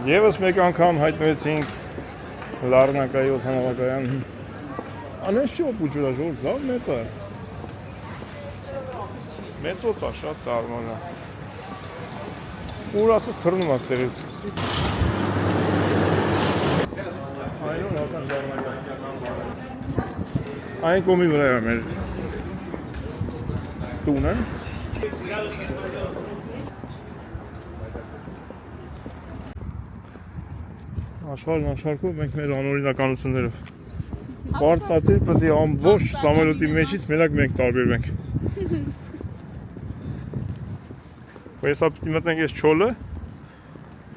Եվս մեկ անգամ հայտնվեցինք Լառնակայի օդանավակայան։ Անես չի օպուջուրա ժորջ, լավ մեծ է։ Մեծ օդ է, շատ տարման է։ Ուր ասես թռնում է ստեղից։ Այնուն ասան Լառնակայան։ Այն կոմի վրա է մեր տունը։ Աշխարհն աշխարհով մենք մեր անօրինականություններով պարտադիր պետք է ամբողջ սամոլոտի մեջից մենակ մենք տարբերվենք։ Հեսա պիտի մտնենք այս չոլը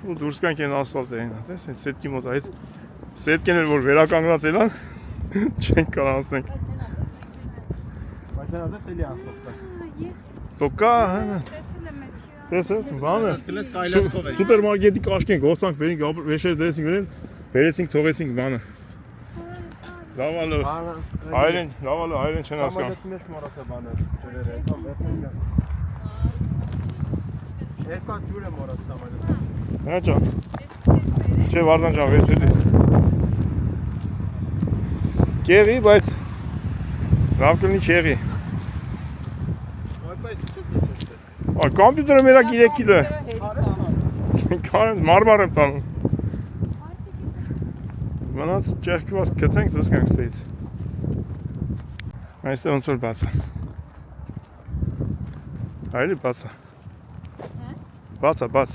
ու դուրս գանք այն ասֆալտերին, տես, այդ սետկի մոտ այդ սետկեն էր որ վերականգնած էլան չենք կարող անցնենք։ Բայց նա դες էլի անցնողտա։ Տոկա, հա։ Տեսես, բանը։ Սուպերմարկետի կաշկենք, ողցանք բերինք, վեշերը դրեցինք վրեն, բերեցինք, թողեցինք բանը։ Լավալը, հայրեն, լավալը, հայրեն չեն ասկան։ Սամալյոտի մեջ մորոք է բանը, ջրերը, եկամ, վերցինք։ Երկա ջուր է մորոք սամալյոտի։ Հա ճան։ Չէ, Վարդան ճան, վերցելի։ Կեղի, բայց լավ կլինի չեղի։ Բայց դες դες է։ Կամպյուտերը մերակ 3 կիլո է։ Կարեմ, մարմար եմ տանում։ Մնաց ճեղքված կտենք, դուս գանք ստեից։ Այստեղ ոնց որ բաց է։ Այլի բաց է։ Բաց է, բաց։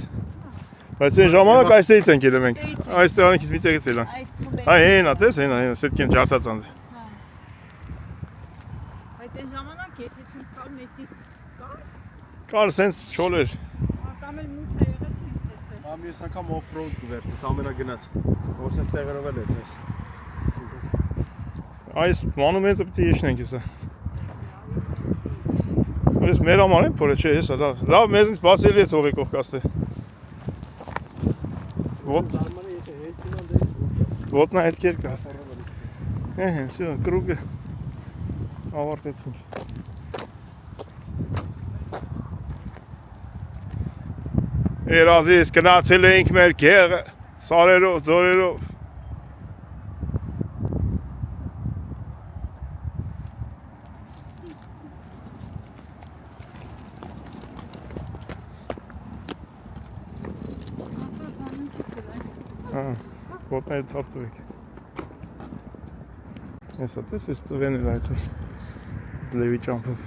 Բայց այն ժամանակ այստեղից ենք ելել մենք։ Այստեղ անքից մի տեղից ելանք։ Այ հենա, տես հենա, սետքեն ջարդած անդ։ Բայց այն ժամանակ եթե չեմ սխալվում, էսի Կար սենց չոլ էր։ կամ էլ մութ է եղել չենք տեսել։ Ամիս անգամ off-road կվերցես, ամենագնաց։ Որ սենց տեղերով էլ էտես։ Այս մանումենտը պիտի եշնենք եսա։ Այս մեր համար են փորը, չէ, եսա, լավ մեզնից բացելի է թողի կողքաստե։ Ոտնա հետքեր կաստ։ Էհեն, սյո, կրուգը ավարտեցինք։ Երազիս գնացել էինք մեր գեղը, սարերով, ձորերով։ Ոտնայի թապտվեք։ Եսա տես ես տվեն էլ այդ լևի ճամպով։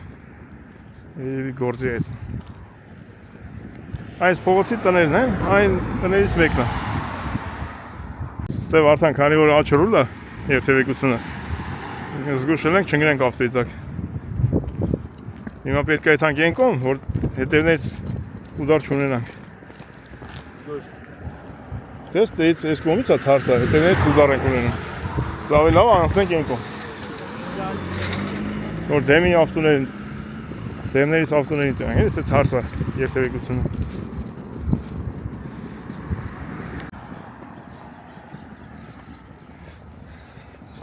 Երևի գործի այդ։ Այս փողոցի տներն են, այն տներից մեկն է։ Դե արդեն քանի որ աչրուլ է երթևեկությունը։ Զգուշել ենք չընկնենք ավտոյի տակ։ Հիմա պետք է այդ հանք ենքոն, որ հետևներից ուդար չունենանք։ Դες դեից այս կողմից է թարս է, հետևներից ուդար ենք ունենում։ Զավի լավ անցնենք ենքոն։ Որ դեմի ավտոներին, դեմներից ավտոներին տենանք, այս է թարս է երթևեկությունը։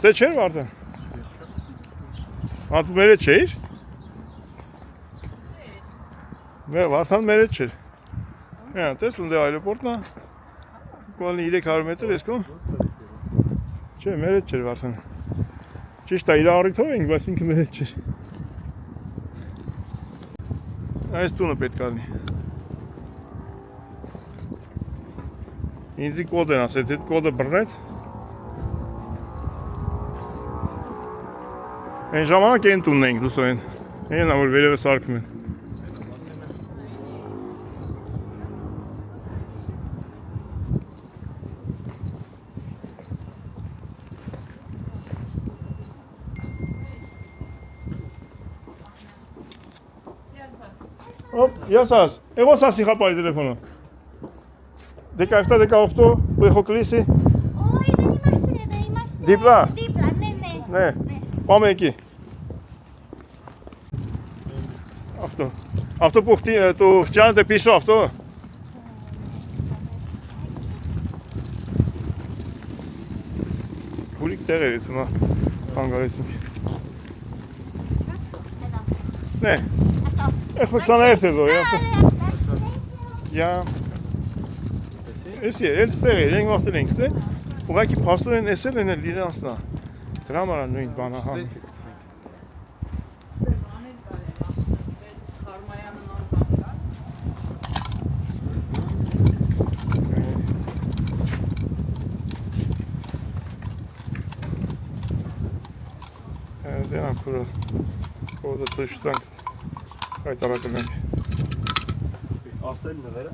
Ստե չէր Վարդան։ Հատու մեր հետ չէիր։ Վարդան մեր հետ չէր։ Տես ընդ է այրոպորտն է։ Կողալնի 300 մետր ես կոմ։ Չէ, մեր հետ չէր Վարդան։ Ճիշտ է, իր առիթով ենք, բայց ինքը մեր հետ չէր։ Այս տունը պետք է լինի։ Ինձի կոդ են ասել, այդ կոդը բռնեց։ Այն ժամանակ այն տունն էինք լուսոյեն, այն որ վերևը սարքում են։ Յասաս, էվոս ասի խապարի տելեֆոնը։ Դեկա էվտա, դեկա օխտո, բույխո կլիսի։ Ой, да нема се, да има се. Դիպլա։ Դիպլա, Ne, պամեկի։ Ավտո։ Ավտոպուխտի, tu chciałem te pisze авто։ Քուրիկ տեղ էր հիմա հանգարեցինք։ Ne, Ատո։ Echt met zijn eerste zo, ja. Ja. Is je, het sterren, denk wacht links, hè? Hoe ga je pastoor in Essel in het Liederans na? Drama nu in Bana gaan. Դենան փուրը կոդը ծշտանք հայտարարել ենք։ Ավտելն է վերա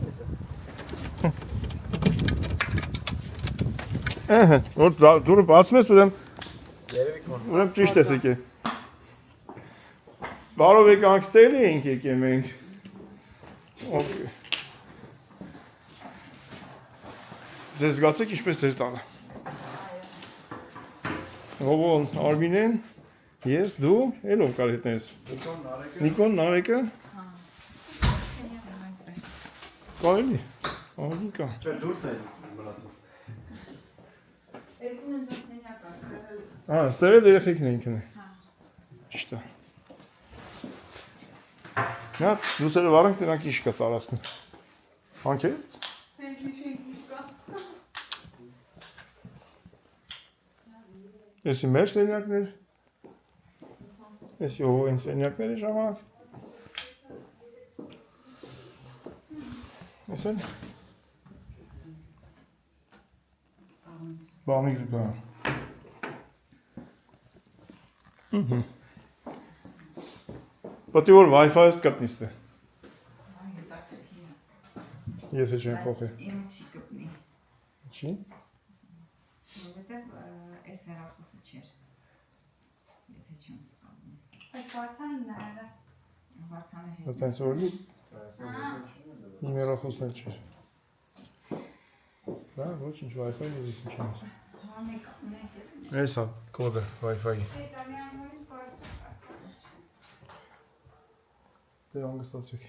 Ահա, որ դուրը բացում ես ուրեմն Երևի կոն։ ուրեմն ճիշտ ես եկել։ Բարով եք անգստելի ենք եկել մենք։ Okay։ Ձեզ զգացեք ինչպես ձեր տանը։ Հովոն Արմինեն Ես դու էլ ով կար հետնես։ Նիկոն Նարեկը։ Կարելի։ Ահա կա։ Չէ դուրս է մնացած։ Երկուն ընջացնենյակ կա։ Ստեղ էլ երեխեքն են ինքն է։ Ճիշտ է։ Նա դուսերը վառենք դրանք իշ կա տարածքն։ Հանքեց։ Էսի մեր սենյակներ։ Էսի ով են սենյակների ժամանակ։ Էսեն։ Բանիկ զուգան։ Պատի որ Wi-Fi-ս կտնիս է։ Ես է չեմ փոխել։ Իմ չի կպնի, Չի։ որովհետև այս հեռախոսը չէր, եթե չեմ սխալվում։ Բայց Վարդանն է արա։ Վարդանը հետ։ Այդտենց օրլի իմ երախոսն էլ չէր։ Դա ոչինչ Wi-Fi ես իմ չեմ ասում։ Էսա կոդը Wi-Fi-ի։ Դա մի ամորից բարձր։ Դե անգստացեք։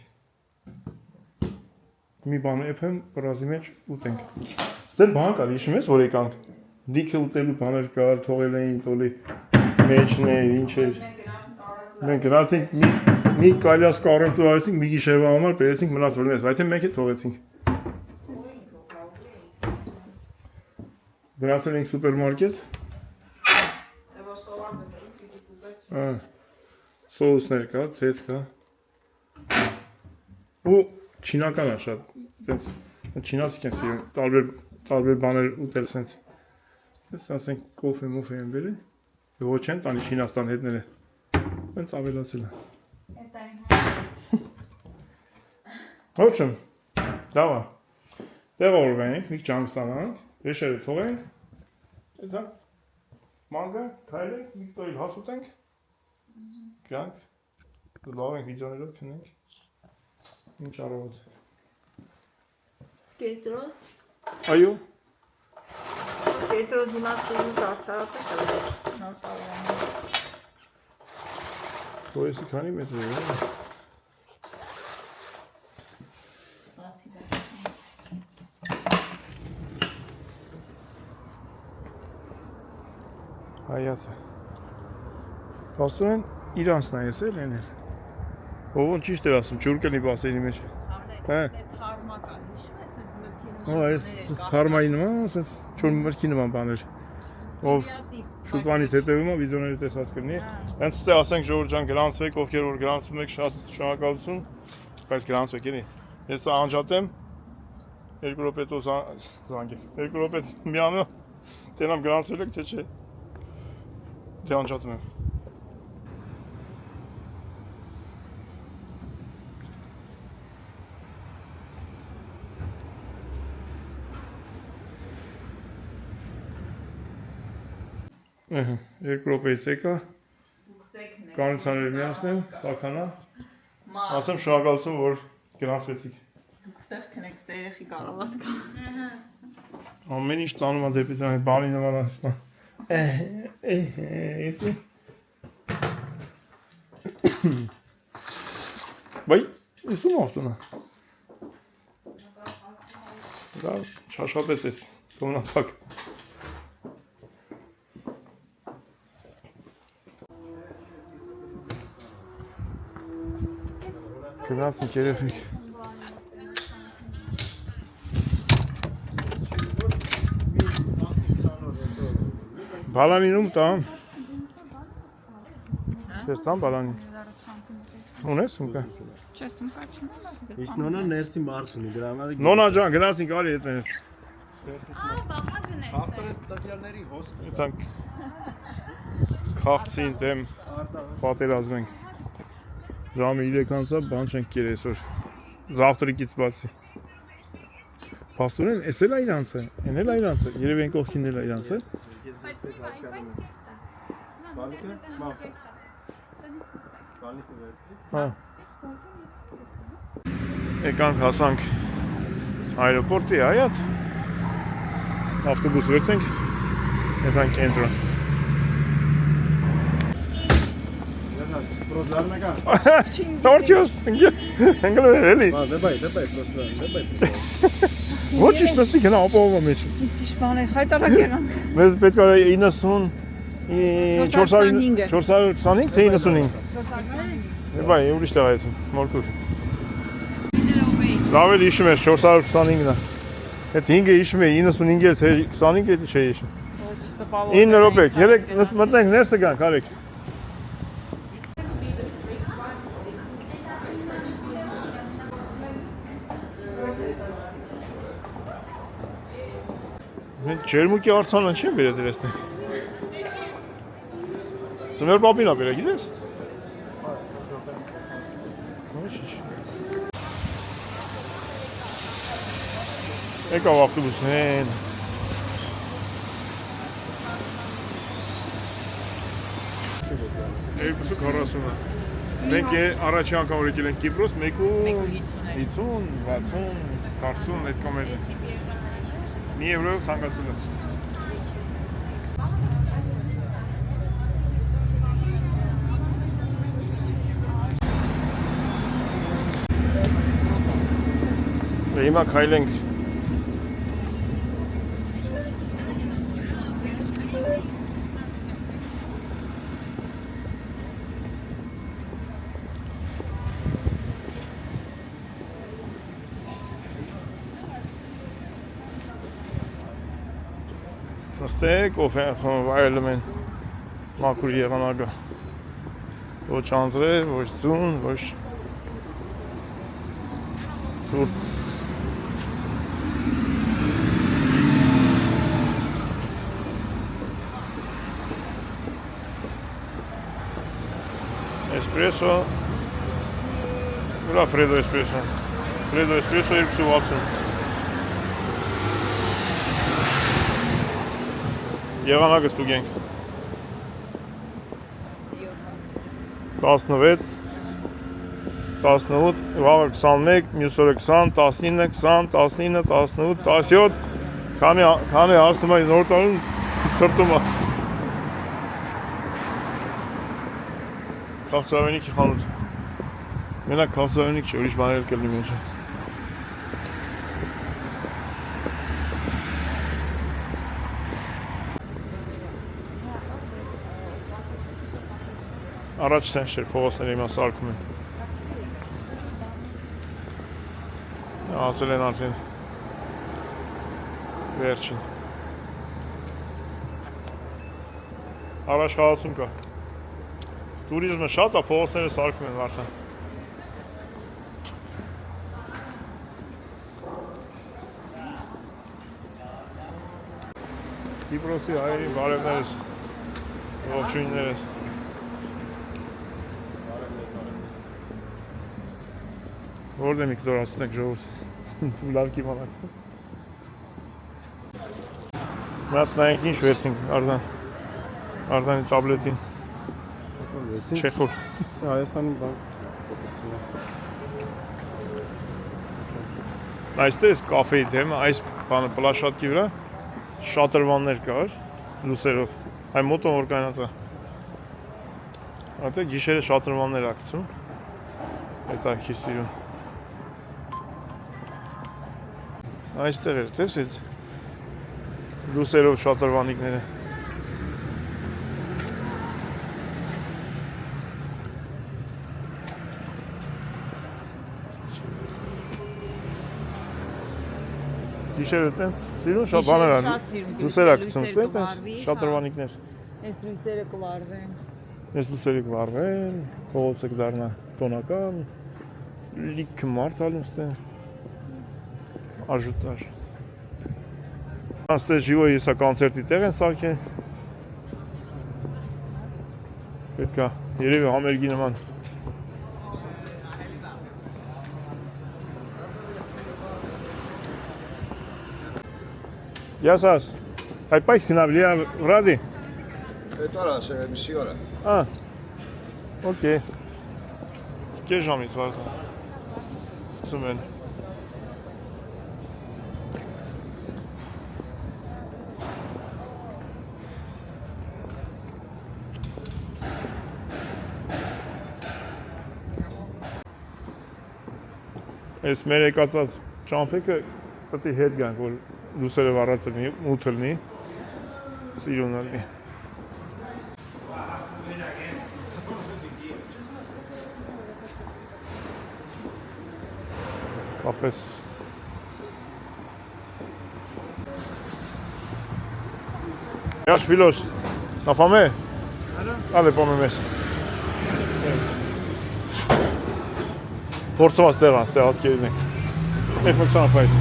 Մի բան էփեմ բրազի մեջ ուտենք։ Ստեղ բան կար, հիշում ես որ եկանք։ Լիքը ուտելու բաներ կար, թողել էին տոլի մեջներ, ինչ էր։ Մենք գնացինք մի կալյաս կարենտուր արեցինք, մի գիշերվա համար բերեցինք մնաց որնես, այդ մենք էլ թողեցինք։ Գնացել ենք սուպերմարկետ։ Սոուսներ կա, ցետ կա։ Ու չինական է շատ, այդպես չինացիք են սիրում, տարբեր բաներ ուտել սենց։ Ես ասենք կոֆե մոֆե են բերել, ոչ են տանի Չինաստան հետները, սենց ավելացել է։ Ոչմ, դավա, տեղավորվենք, մի ճանք ստանանք, վեշերը թողենք, հետա մանգանք, քայլենք, մի կտորիլ հաս ուտենք, գանք, լավ ենք վիդեոներով քնենք, ինչ առավոտ։ Կետրոն։ Այո։ Կետրոն դիմացին կարդարացեք նոր տարվանը։ Որեսի քանի մետր է։ Հայացը։ Պաստորեն իրանցն է ես էլ են էլ։ Ովոն ճիշտ էր ասում, ճուրկենի բասենի մեջ։ Թարմա կա, հիշում ես, Ա, այս թարմայի նման, ասենց չոր մրգի նման բաներ։ Ով շուտվանից հետևում է վիդեոները տեսած կլինի։ Հենց ստե ասենք ժողովուրդ ջան գրանցվեք, ովքեր որ գրանցվում եք շատ շնորհակալություն, բայց գրանցվեք էլի։ Ես սա անջատեմ 2 րոպետով զանգեք։ 2 րոպե միանը տենամ գրանցվել եք թե չէ։ Դե անջատում եմ։ Ահա, 2 րոպեից եկա։ Կանոնները միացնեմ, տականա։ Ասեմ շնորհակալություն, որ գրանցվեցիք։ Դուք ստեղ քնեք, ստեղ երեխի կարավատ կա։ Ամեն ինչ տանում է դեպի դրան, բանի նման ասում է։ Բայ, իսում ավտոնա։ Դա չաշխատեց ես, կոմնապակ։ Գնացինք երեխեք։ Բալանինում տամ։ Չես տամ բալանին։ Ունես սումկա։ Չէ, սումկա չունեմ։ Իսկ նոնը ներսի մարդ ունի, դրա համար Նոնա ջան, գնացինք արի հետ մենես։ Հաղթարեն տատյալների հոսք։ Եթանք քաղցին դեմ պատերազմ ենք։ Ժամը 3-անցա, բան չենք կեր այսօր։ Զավտրիկից բացի։ Պաստորեն, էս էլ այրանց է, են էլ այրանց է, երև են կողքին էլ այրանց է։ Ես էստես հասկանում եմ։ Բալիկը, մապը։ Բալիկը վերցրի։ Հա։ Եկանք հասանք այրոպորտի հայատ, ավտոբուս վերցենք, եթանք կենտրոն։ Պրոզլարնական։ Տորչյոս, ընգլը էլի։ Դեպայ, պրոզլարն, դեպայ։ Ոչ իշ նստի գնա ապահովա մեջ։ Իսկ բաներ հայտարակ եղանք։ Մեզ պետք է 425 թե 95։ Եբայ, ուրիշ տեղ այդում, մորքուր։ Լավ էլ իշում էր 425-ն է։ Այդ 5-ը իշում է 95-ը թե 25-ը չէ իշում։ 9 րոպե, երեք մտնենք ներսը գանք, արեք։ Ջերմուկի արցանը չեմ բերել դրեսնի։ Ծմեր պապին ա բերել, գիտես։ Եկավ ավտոբուսն են։ Երկուսը 40-ը։ Մենք առաջի անգամ որ եկել ենք Կիպրոս, մեկու 50, 60, 40 այդ կամեր։ մի եվրո ցանկացել ես։ Հիմա քայլենք Նստեք, վայելում են մաքուր եղանակը, ոչ անձրև, ոչ ձուն, ոչ սուրբ։ Espresso, ուրա Freddo Espresso, Freddo Espresso 260 Եղանակը ստուգենք 16, 18, վաղը 21, մյուս օրը 20, 19, 20, 19, 18, 17 Քանի հասնում է նոր տարուն ծրտում է Քաղցրավենիքի խանութ Մենակ քաղցրավենիք չէ, ուրիշ բաներ կլինի մեջ Առաջ սենց չէր, փողոցները հիմա սարքում են Ասել են արդեն վերջին Առաջխաղացում կա Տուրիզմը շատ է, փողոցները սարքում են վարդան Կիպրոսի հայերի բարևներս ողջույններս Որդ եմ իկտորացուն եք ժողոց, լարկ իմանակ Մյաց նայենք ինչ վերցինք Արդանի տաբլետին Չեխոր Հայաստանի բան Այստեղ ես կաֆեի դեմ, այս բանը պլաշատկի վրա շատրվաններ կար, լուսերով Այ մոտոն որ կայնած է Այդեղ գիշերը շատրվաններ ակցում Այդ ակի սիրուն Այստեղ էր, տես այդ լուսերով շատրվանիկները Գիշերը տենց սիրուն շատ բաներ ան։ Լուսերը գցում ստեն տենց շատ դրվանիկներ։ Այս լույսերը կվարվեն։ Ես լուսերը կվարվեն, փողոցը կդառնա տոնական, լիքը մարդ ալին ստեն։ Աժուտաժ։ Աստե ժիվոյի սա կոնցերտի տեղ են սարքեն։ Պետք է երևի համերգի նման։ Γεια σας. Θα υπάρχει συναυλία βράδυ? Τώρα σε μισή ώρα. Α, οκ. Και ժամից վարձ։ Սկսում են։ Այս մեր եկածած ճամփեքը պետք է հետ գանք, որ լուսերը վառած լինի, մութ լինի, սիրուն լինի։ Կաֆես։ Яш Филош, на фаме? Ալե պոմեմես։ Փորձված տեղան, ստեղած կերին ենք։ Մեկ մկսան ֆայլ։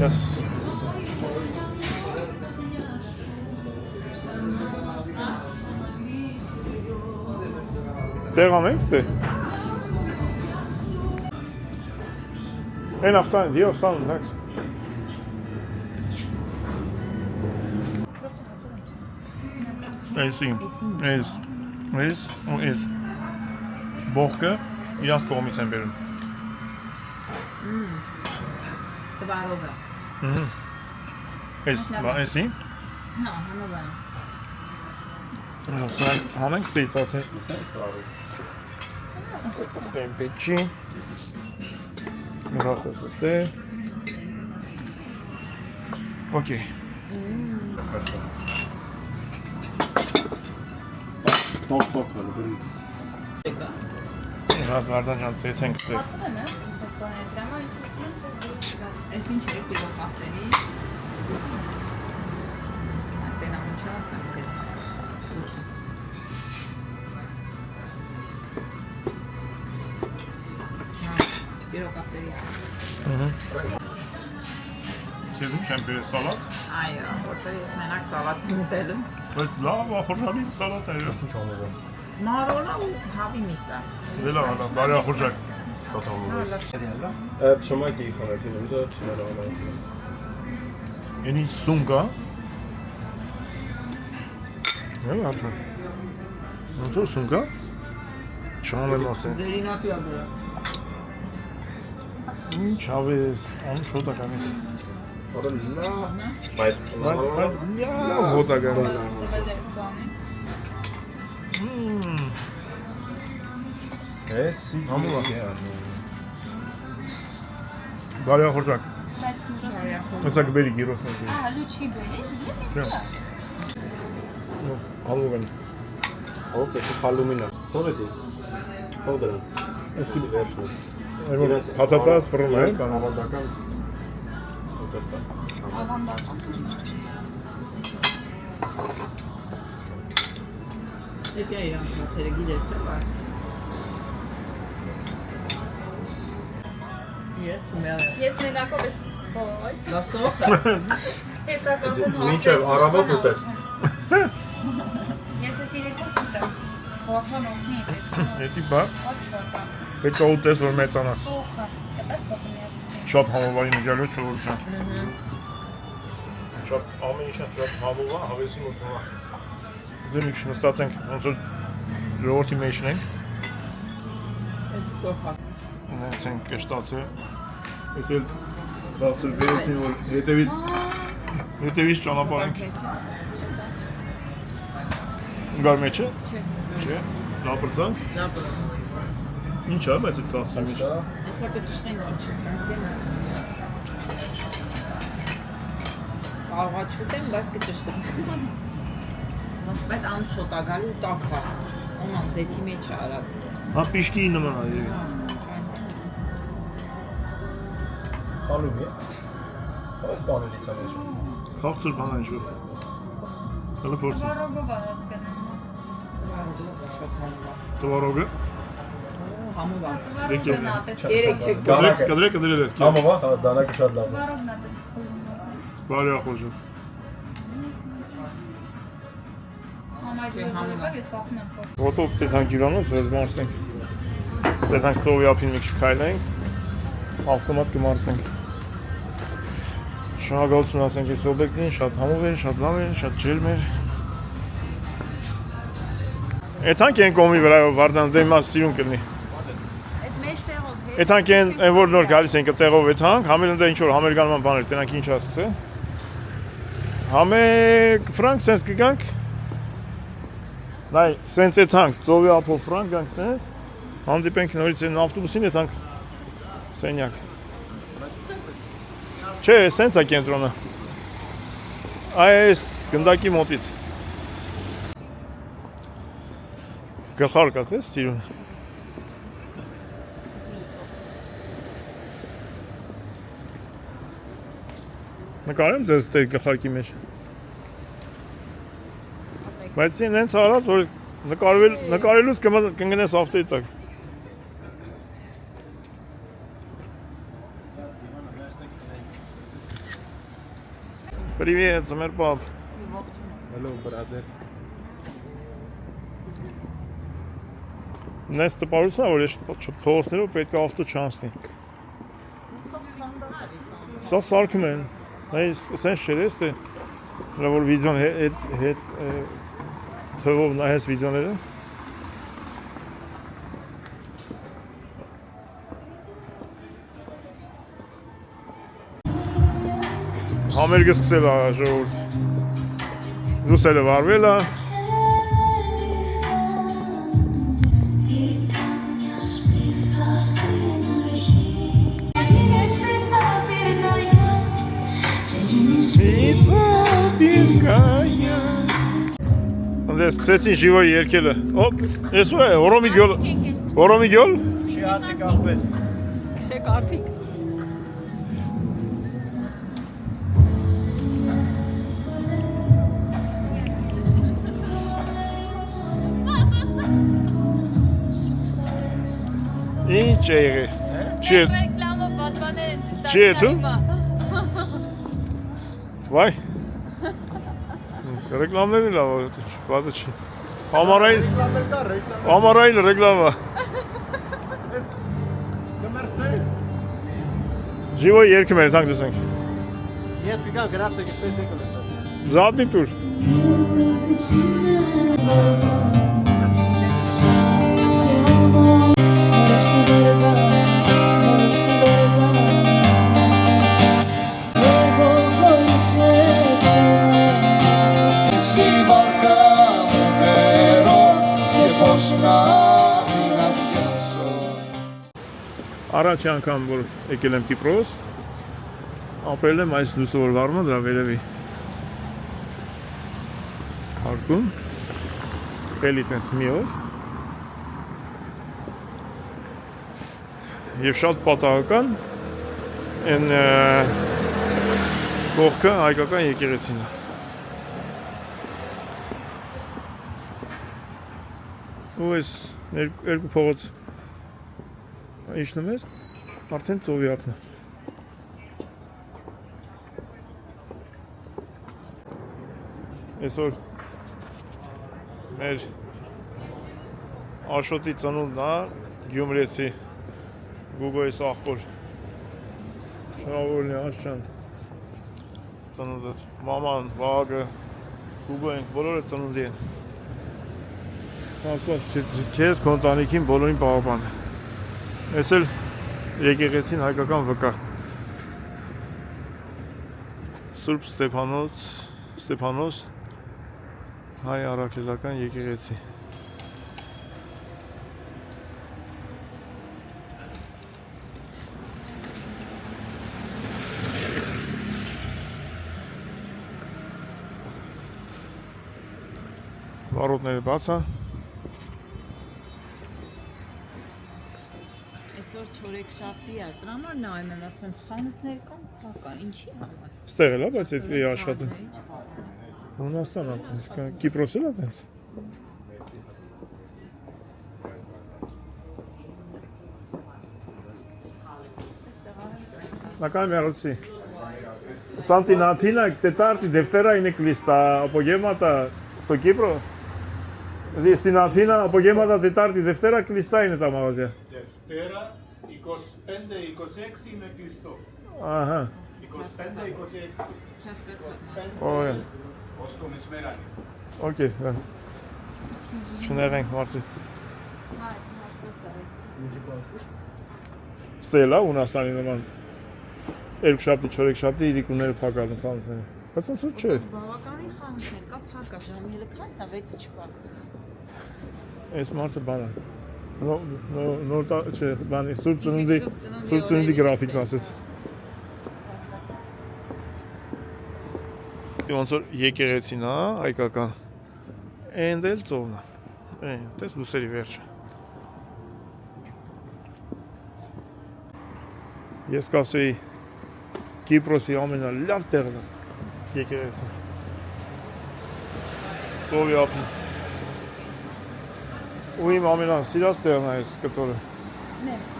Yes. Տեղան ենք ստե։ Են ավտան, դիով սան, նաքս։ Այս ու այս բողկը իրանց կողմից են բերում։ Տվարովը։ Էսի։ Հա, հանովան։ Սա հանենք ստեյցատ է։ Ստեն պեչի։ Մրախոս ստե։ Օկեյ։ Տոկ հալը բրի։ Վարդան ջան, ծեյց ենք ստե։ Բացել եմ, ուսած բաներ, դրամա Այս ինչ է տիրող կախտերի։ Ատենա ինչ ասեմ քեզ։ Տիրող կախտերի։ Քեզ ինչ եմ բերել սալատ։ Այո, որտեղ ես մենակ սալատ եմ ուտելու։ Բայց լավ, ախորժալի սալատ է։ Ինչ անողը։ Մարոլա ու հավի միսա։ Դե լավ, բարի ախորժակ։ Շատ անողը։ Պշմակի խորակին ուզա չնարանը։ Ենի սունկա։ Եմ ատը։ Ոնց է սունկա։ Չան եմ ասեն։ Ձերինատի ադորա։ Ինչ ավես, անում շոտականից։ Որը լա, բայց Լավ հոտական։ էսի Ամուլա։ Բարի ախորժակ։ Հեսա կբերի գիրոսն է։ Ահա, լուչի բերի, Ալուղեն։ Հոպ, էսի խալումինա։ Հոր է դի։ Հոր դրան։ Էսի վերջն։ Այո, հացածած ֆռում է, կամ ավանդական։ Ուտեստա։ ավանդական։ Դա իրան մաթերը գիտես չէ՞ բար։ Ես մենակով ես ոյ։ լասոխը։ Ես ակասեմ Մինչև առավոտ ուտես։ Ես ես իրեկով ուտեմ։ Հորհան օգնի ես։ Էդի բա, Ոչոտա։ պետք է ուտես, որ մեծանաս։ Սոխը։ Դա սոխը մի։ Շատ համովարի միջալոց շողության։ Շատ ամեն ինչը շատ համով է, հավեսի մոտնա։ Ձեր միք նստացենք, ոնց որ ժողովրդի մեջ ենք։ Այս սոխա։ Ունեցենք կշտացը։ Ես էլ բացել բերեցին, որ հետևից ճանապարհ ենք։ Գար մեջը։ Չէ։ Լապրծանք։ Լապը։ Ինչ է, բայց այդ կացի մեջ։ Այսա կճշտեն ինչ։ Կարողա չուտեմ, բայց կճշտեմ։ Բայց անշոտ է գալու տակ է։ Ոման ձեթի մեջ է արած։ Հա պիշկի նման է երևի։ Խալումի է։ Բաներից ամեն ինչ։ Քաղցր բան այն շուտ։ Հələ փորձ։ Վարոգով ահաց գնեմ։ Տվարոգը։ Համով է։ Վարոգն ատես։ Երեք չեք Կդրել ես։ Համով է, հա, դանակը շատ լավ է։ Վարոգն ատես խորում։ Բարի ախոժը։ Մամայ դու եկավ ես խախում եմ փոր։ Ոտով տեթանք հյուրանոց ես մարսենք։ Տեթանք ծովի ափին մի քիչ քայլենք։ Ավտոմատ կմարսենք։ Շնորհակալություն ասենք այս օբյեկտին, շատ համով էր, շատ լավ էր, շատ ջերմ էր։ Էթանք են կոմի վրայով վարդան դե մաս սիրուն կլինի։ Այդ մեջ տեղով հետ։ Էթանք են որ նոր գալիս են կտեղով էթանք, համել ընդ ինչ որ համերգանման բաներ, տենանք ինչ ասացե։ Համեկ ֆրանկ սենս կգանք։ Նայ, սենս էթանք, ծովի ափով ֆրանկ գանք սենս։ Հանդիպենք նորից են ավտոբուսին էթանք սենյակ։ Չէ, սենց է կենտրոնը։ Այս գնդակի մոտից։ Գլխարկ է, տես, սիրուն։ Նկարեմ ձեզ տեր գլխարկի մեջ։ Բայց ինձ հենց արած, որ նկարելուց կնգնես ավտոյի տակ։ Привет, Замер пап. Hello, brother. Նես տպարուսն է, որ ես փողոցներով պետք է ավտո չանցնի։ Սա սարքում են։ Այս սենց չէր ես, թե որ վիդեոն հետ թվով նայես վիդեոները։ Համերգը սկսել է ժողովուրդ։ Լուսերը վարվել է։ Անդես սկսեցին ժիվոյի երկելը։ Ոպ, ես ուր է, որոմի գյոլ։ Չի հացիկ աղբել։ Քշեք արդիկ։ Ինչ է եղել։ Չի է։ Ռեկլամը պատմաներ են ցույց Չի է դու։ Վայ։ Ռեկլամները լավ է, բացը չի։ Համարային ռեկլամա։ Կմերսե։ Ժիվոյի երկում են, թանք դեսենք։ Ես կգամ գրացեք, ստեցեք լսը։ Զատնի տուր։ Առաջ անգամ, որ եկել եմ Կիպրոս, ապրել եմ այս լուսը որ վարում է դրա վերևի հարկում, էլի տենց մի օր և շատ պատահական են կողքը հայկական եկեղեցին է։ Ու այս երկու փողոց իջնում ես, արդեն ծովի ափն է։ Այսօր մեր Աշոտի ծնունդն է, Գյումրեցի Գուգոյիս աղբոր։ Շնորհավորն է Աշճան ծնունդդ, մաման, Վահագը, Գուգոյին, բոլորը ծնունդի են։ Աստված քեզ քո ընտանիքին բոլորին պահապան։ Այս էլ եկեղեցին հայկական վկա։ Սուրբ Ստեփանոս հայ առաքելական եկեղեցի։ Վարոտները բաց է։ Այսօր որ չորեքշաբթի է, դրա համար նայում եմ, ասում եմ խանութներ կան, փակ են, ինչի համար։ Ստեղ էլ է, բայց այդ աշխատում։ Հունաստան այդպես կա, Կիպրոս էլ է այդպես։ Накай мерси. Сантинатина, тетарти, дефтера и неклиста, апогемата, сто Кипро. Дестинатина, апогемата, тетарти, дефтера, клиста и не там авазия. Дефтера, 25-26 неклисто. Ага. 25-26. Ой. Ոստոնից մերանի։ Окей, да. Չներենք մարդի։ Ստելա Հունաստանի նման երկշաբթի, չորեքշաբթի իրիկունները փակալն խանութները։ Բայց ոնց որ չէ։ Բավականին խանութներ կա, փակ է, ժամի քանց է, 6 չկա։ Այս մարդը բան է։ Նոր չէ, բանի սուրբ ծննդի գրաֆիկն ասեց։ Ոնց որ եկեղեցին է, հայկական։ Էնդ էլ ծովն է։ Տես լուսերի վերջը։ Ես կասեի Կիպրոսի ամենալավ տեղն է եկեղեցին։ Ծովի ափին։ Ու իմ ամենասիրած տեղն է այս կտորը։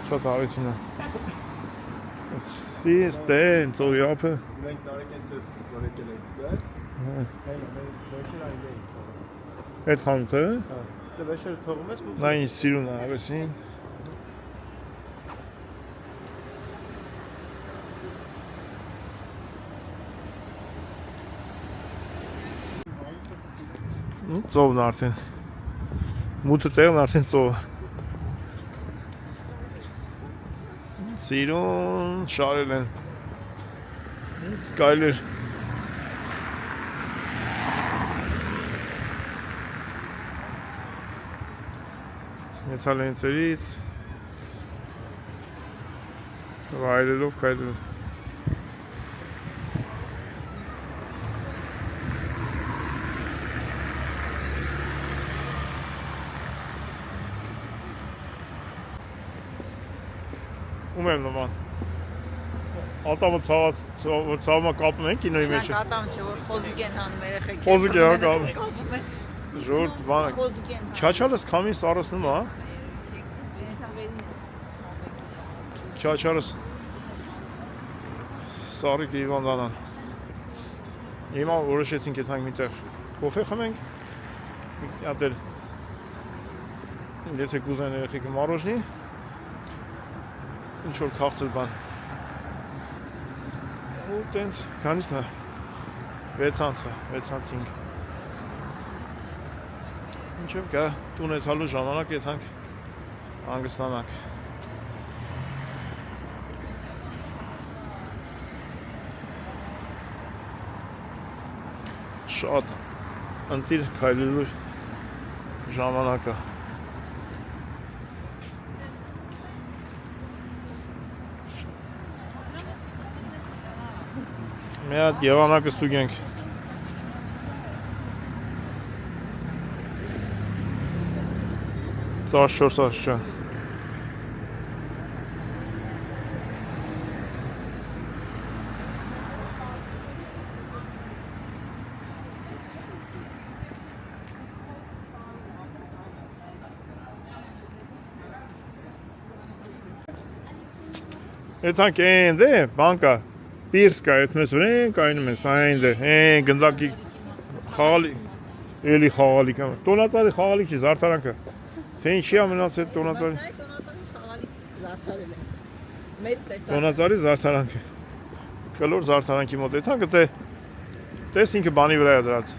Շատ արեցին է։ Սիստեն ծովի ափը։ Մենք նարեկենց է նորեկել ենք ստեղ։ Այդ խանութը։ Դե վեշերը թողում ես։ Նա ինձ սիրուն է արեցին։ Ծովն արդեն մութը տեղն արդեն ծովը սիրուն շարել են սկայլեր մեթալենցերից վայրելով կայդում Ում եմ նման Ատամը ցավը կապում են կինոյի մեջ Նրանք ատամ չէ, որ խոզիկ են հանում երեխեք Խոզիկ է կապում Ժորդ բանը Խոզիկ են Քյաչալս քամին սարսնում է Քյաչալս Սարի դիվանդանան Հիմա որոշեցինք այդ հանք միտեղ կոֆե խմենք Ատել Եթե կուզեն երեխեքը մարոժնի Ինչ որ քաղցր բան ու տենց քանիսն է 6:05 Ինչև գա տուն եթալու ժամանակ եթանք հանգստանանք Շատ ընտիր քայլելու ժամանակը Մի հատ եղանակը ստուգենք 14 աստիճան Եթանք էն դե բանկա Պիրսկա այդ մեզ վրեն կայնում են սայն դե գնդակի խաղալի էլի խաղալիք տոնածարի խաղալիք չի զարդարանքը թե ինչի ամենացել տոնածարի Տոնածարի զարդարանքը կլոր զարդարանքի մոտ եթանքը թե տես ինքը բանի վրա է դրած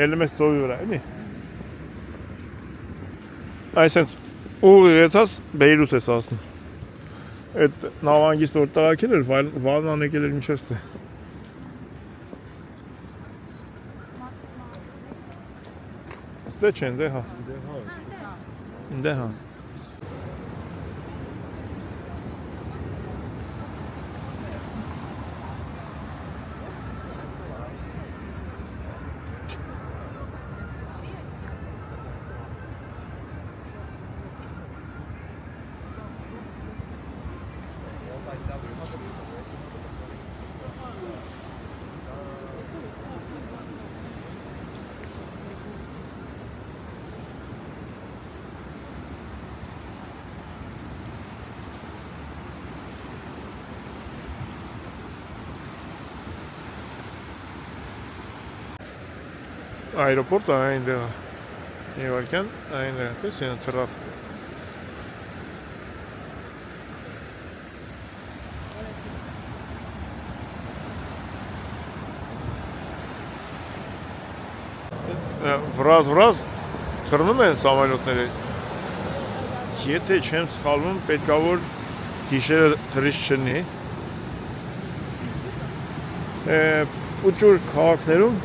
հելում ես ծովի վրա էլի այսենց ուղի եթաս Բեյրութ ես ասնում Այդ նավանգիստ որ տարակել էր, վալնան եկել էր մինչև ստե։ Ստե չեն, դե հա։ Դե հա։ Aeroport այնտեղ է։ Իվարկյան այնտեղ է, սեն ծրավ։ Վրազ թռնում են սամոլյոտները։ Եթե չեմ սխալվում, պետքա որ գիշերը թռիչ չնի։ Ուճուր քաղաքներում,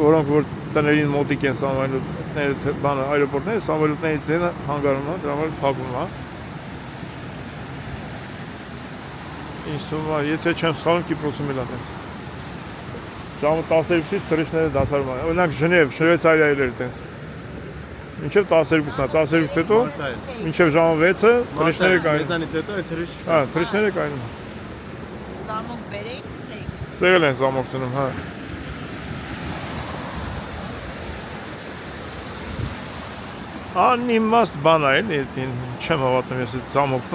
որոնք որ տներին մոտիկ են սամոլյոտները, բանը այրոպորտները, սամոլյոտների ձենը հանգարում է, դրա համար փակվում է։ Ինչ թվում է, եթե չեմ սխալվում, Կիպրոսում էլ է տենց։ Ժամը 12-ից թռիչները դադարում են։ Օրինակ Ժնև, Շվեյցարիայել էր տենց։ Մինչև 12-ն է, 12-ից հետո մինչև ժամը 6-ը թռիչները կային։ Մեզանից հետո է թռիչ։ Հա, թռիչները կային։ Զամոք բերեք, ցեք։ Սեղել են զամոք տնում, հա։ Անիմաստ բան է, էլի, չեմ հավատում ես այդ զամոք։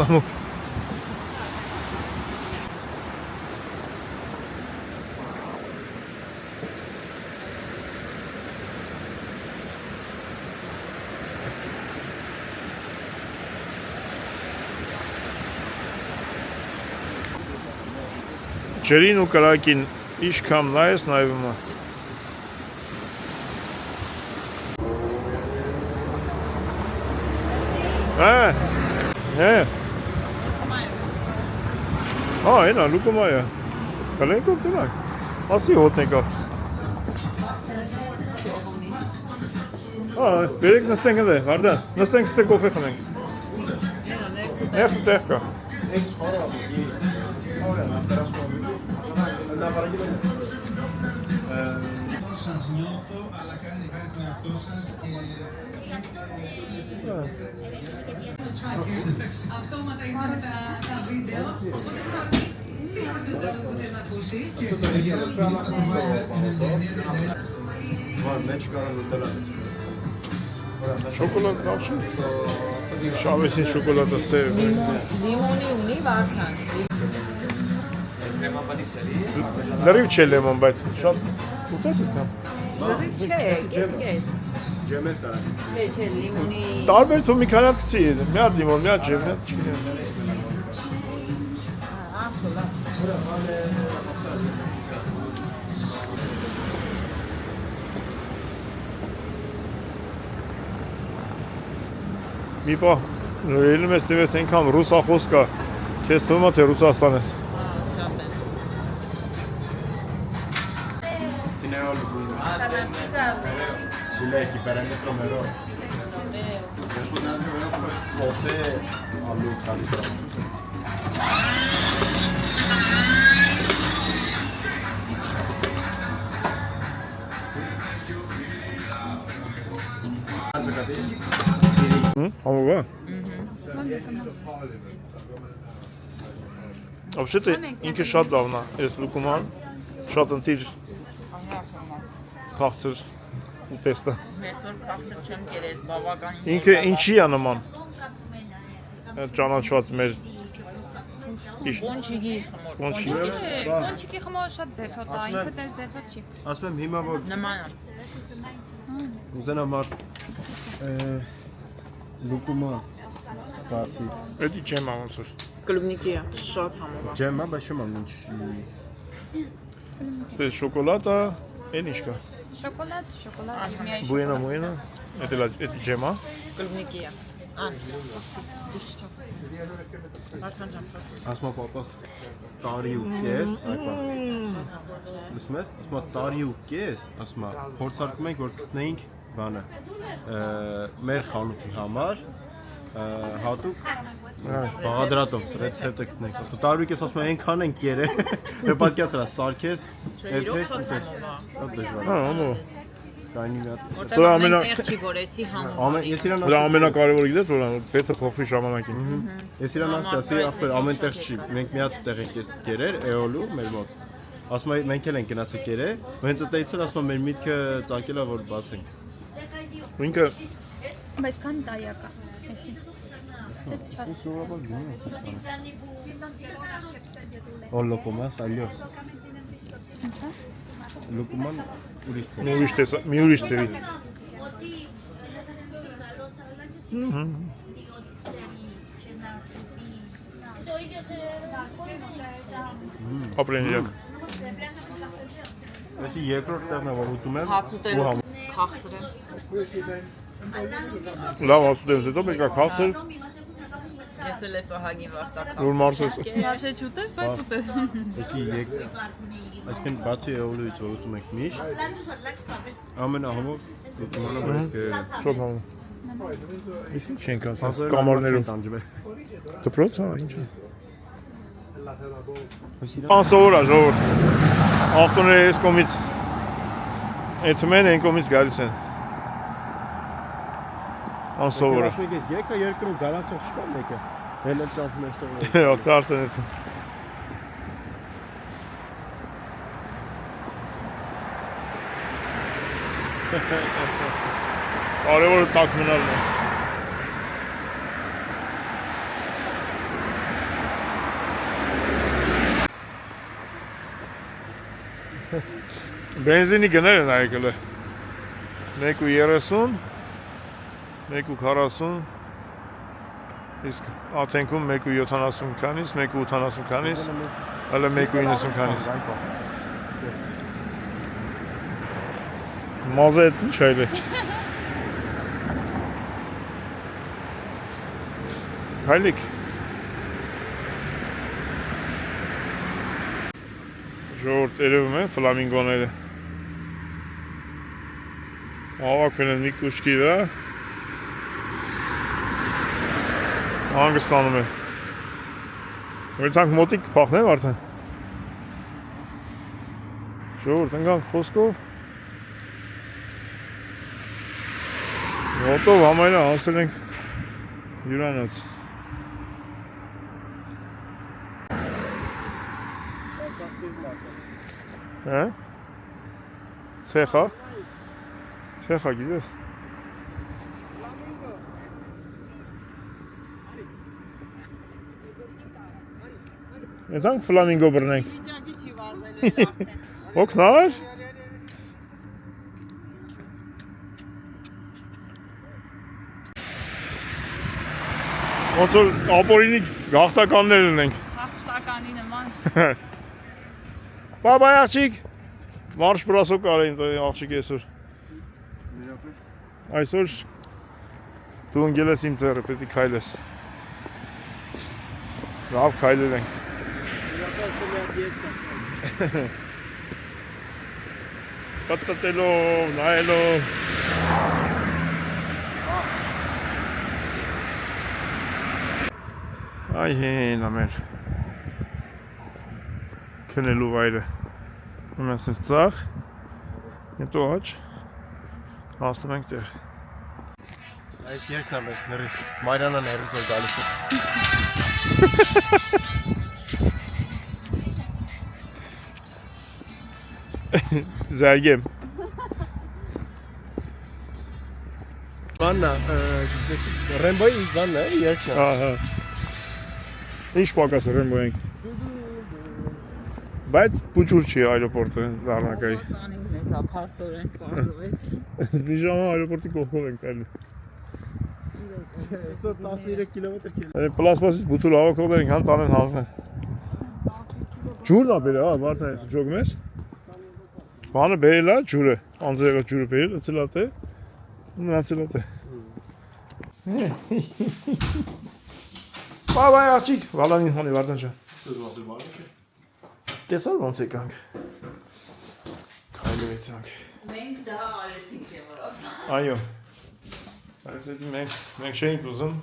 Ջերին ու կրակին իշքամ նայես նայվում է։ Այնա, լուկոմայա։ Կլենքով կնակ։ Ասի հոտնեկա։ Բերեք նստենք ընդ է, Վարդան, նստենք ստե կոֆե խմենք։ Ներս տեղ կա։ Σας νιώθω, αλλά κάνετε χάρη τον εαυτό σας και αυτόματα είχαμε τα βίντεο, οπότε τι μπορείς να το που θες να ακούσεις. Շոկոլադ կապշի։ Շավեսին շոկոլադը սև։ Լիմոնի ունի Վարդան։ Լրիվ չէ լեմոն, բայց շատ ուտես է դա։ Չէ, կես։ Ջեմ է տա։ Չէ, լիմոնի։ Տարբեր թու մի քանի հատ գցի, մի հատ լիմոն, մի հատ ջեմ, մի հատ չգիտեմ։ Մի պահ, ելնում ես տևես ենքամ ռուսախոս կա, կեզ թվում է, թե Ռուսաստան ես։ Գուլեքի պերանգետրո մերո։ Կոթե ալու կալիտրո։ Համովա։ Вообще-то ինքը շատ լավն է, այս լուկոման, շատ ընտիր քաղցր ուտեստը։ Ես որ քաղցր չեմ կերես, բավականին։ Ինքը ինչի է նման։ Ճանաչված մեր Պոնչիկի խմոր։ Պոնչիկի խմորը շատ ձեթոտ է, ինքը տես ձեթոտ չի։ Ասում եմ հիմա որ Նման է։ ուզենա մարդ լուկումա բացի։ Էդի ջեմ է ոնց որ։ Կլուբնիկի է, շատ համով է։ Ջեմա, բայց չեմ անում ինչ։ Դե շոկոլադա, այն ինչ կա։ Շոկոլադ, միայն Բուենա մուենա, էդի ջեմ է։ Կլուբնիկի է։ Ան, դուք չթափես։ Վարդան ջան, Ասում եմ պապաս տարի ու կես, այ բա։ Լսում ես, ասում եմ տարի ու կես, ասում եմ փորձարկում ենք որ գտնեինք բանը մեր խանութի համար հատուկ բաղադրատով ռեցեպտը գտնենք։ Ասում տարի ու կես ասում եմ այնքան են կերել, պատկերացրա սարքես, էփես ու դեր։ Շատ դժվար։ Հա, ամո։ Կանի մի հատ։ Սա ամենա չի որեցի համով։ Ես իրան Դա ամենակարևորը գիտես որ ծեթը փոխվի ժամանակին։ Ես իրան ասի, ախպեր ամեն տեղ չի։ Մենք մի հատ տեղ ենք կերեր էոլու մեր մոտ։ Ասում եմ մենք էլ ենք գնացել կերել, ու հենց այդտեղից էլ ասում եմ մեր միտքը ծակել է որ բացենք։ Ինքը բայց քանի տարի կա։ Он lo comas alios. Լուկման ուրիշ է։ Մի ուրիշ ծերի։ Ապրենյակ։ Այսի երկրորդ տեղն է որ ուտում եմ։ Հաց ուտելու քաղցր է։ Լավ ասուտելուց հետո մեկա քաղցր, Ես էլ ես ահագին վաստակա։ որ մարսես։ Вообще չուտես, բայց ուտես։ Այսի այսինքն բացի էոլուից որ ուտում եք միշտ, ամենահամով ուտում եմ բայց Շատ համ։ Իսկ ինչ ենք ասած կամարներով։ Դպրոց, հա, ինչ է։ Անսովոր է ժողովուրդ։ Ավտոները այս կողմից էթում են, այն կողմից գալիս են։ Անսովոր է։ Ասում եք եկա երկրում գալացող չկա մեկը։ Հել ճամփ մեջ տողը։ Հա, դարսեն էթում։ Կարևորը տակ մնալն է։ Բենզինի գներ են այգել է։ 1.30, 1.40, իսկ աթենքում 1.70 քանից, 1.80 քանից, հələ 1.90 քանից։ Մազը էդ ինչ այլ է։ Քայլիկ։ Ժողովուրդ երևում են ֆլամինգոները։ Հավաքվել են մի կուշկի վրա։ Հանգստանում են։ Որտանք մոտիկ կփախնեն արդեն։ Ժողովուրդ ընկանք խոսքով։ Մոտով համայնը հասել ենք հյուրանոց։ Հա? Ցեխա։ Ցեխա գիտես։ Եթանք ֆլամինգո բռնենք։ Օգնար։ Ոնց որ ապորինի գաղթականներ ունենք։ Հաղթականի նման։ Բաբայ աղջիկ։ Մարշ բրասո կարեին աղջիկ այսօր։ Այսօր դու ընկել ես իմ ձեռը, պետք է քայլես։ Լավ քայլել ենք։ Պատտելով, նայելով։ Այ հեն ամեր։ Քնելու վայրը։ Ունես այս ծաղ, հետո աջ, հասնում ենք տեղ։ Այս երկն է մեզ նրից, Մարիանա ներից որ գալիս է։ Զարգեմ։ Բաննա, Ռեմբոյի բանն է, երկն է։ Ահա։ Ինչ պակաս Ռեմբոյենք։ Բայց փուճուր չի այրոպորտը Լառնակայի։ Տանի մեծա փաստորեն կազմվեց։ Մի ժամը այրոպորտի կողքով ենք այլ։ Այսօր 13 կիլոմետր քիլ։ Պլաստմասից բուտուլ հավաքողներ ենք հան տանեն հանձնեն։ Ջուրն ա բերել, հա, Վարդան ես ջոգում ես։ Բանը բերել է ջուրը, անձրեղը ջուրը բերել, ըցելատ է։ Մնացելատ է։ Բաբայ աղջիկ, Վալանին հանի Վարդան ջան։ Տեսա՞ր ոնց եկանք։ Քայլեցանք։ Մենք դա արեցինք եվրոպա։ Այո։ Այս էդի մենք չէինք ուզում։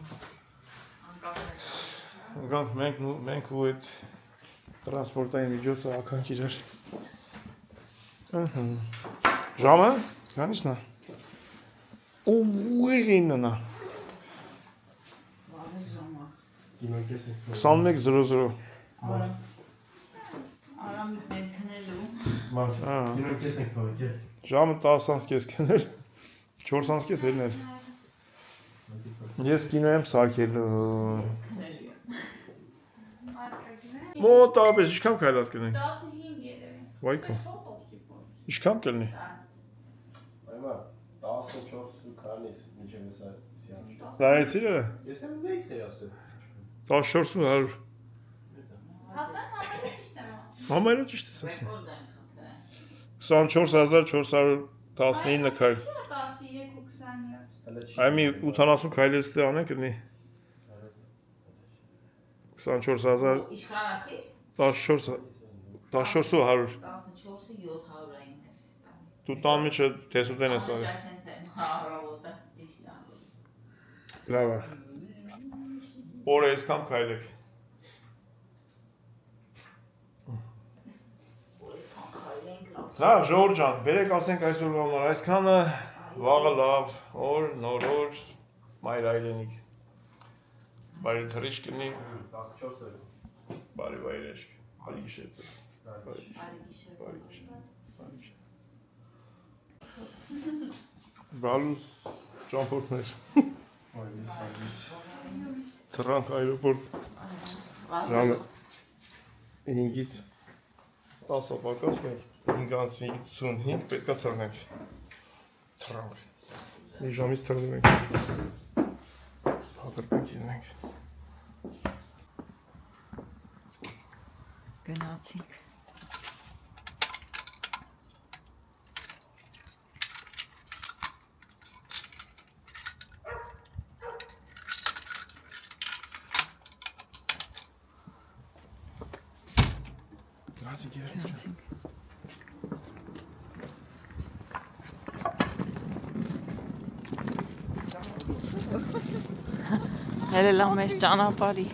Անկամ մենք ու այդ տրանսպորտային միջոցը ականք իրար։ Ժամը, քանիսն է։ Ուղիղինն է։ 21:00։ Արամ մենք քնելու։ Կինոկես ենք փակել։ Ժամը 10:30 քնել, 4:30 ելնել։ Ես կինո եմ սարքելու։ Մոտաբես ինչքան քայլած կնենք։ 15 երևի։ Վայքո։ Ինչքան կլինի։ Այմա 14 քանից միջև էսա սիանչ։ Նայեցի՞ր։ Ես եմ դեքս էի ասել։ 14 Հասան համարը ճիշտ եմ ասում։ Համարը ճիշտ է ասում։ Ռեկորդ են խփել։ 24419 քայլ։ Ինչու է 13 ու 27։ Այ մի 80 քայլից դե անենք կլինի 24000 Իշխան ասի։ 14 14100 14-ը 700 էին հետստանի։ դու տան միջը տեսուտեն ես արի։ Ջասենց եմ հարավոտը ճիշտ է։ Լավ է։ Օրը այսքան քայլեք։ Հա, Ժորժ ջան, բերեք ասենք այսօր գալու այսքանը վաղը լավ, օր, նոր օր, մայր այլենիք։ Բարի թռիչ կնի, 14 է։ բարի վայրեջք, բարի գիշեր։ Բարի գիշեր։ Բարի գիշեր։ Գալուս ճամփորդներ։ Թռանք այրոպորտ։ Ժամը 5-ից 10 պակաս մեր 5:55 պետքա թռնենք։ Թռանք։ Մի ժամից թռնում ենք։ Հակրտենք իրենք։ Գնացինք։ Գնացինք իրենք։ Հելելա մեր ճանապարհի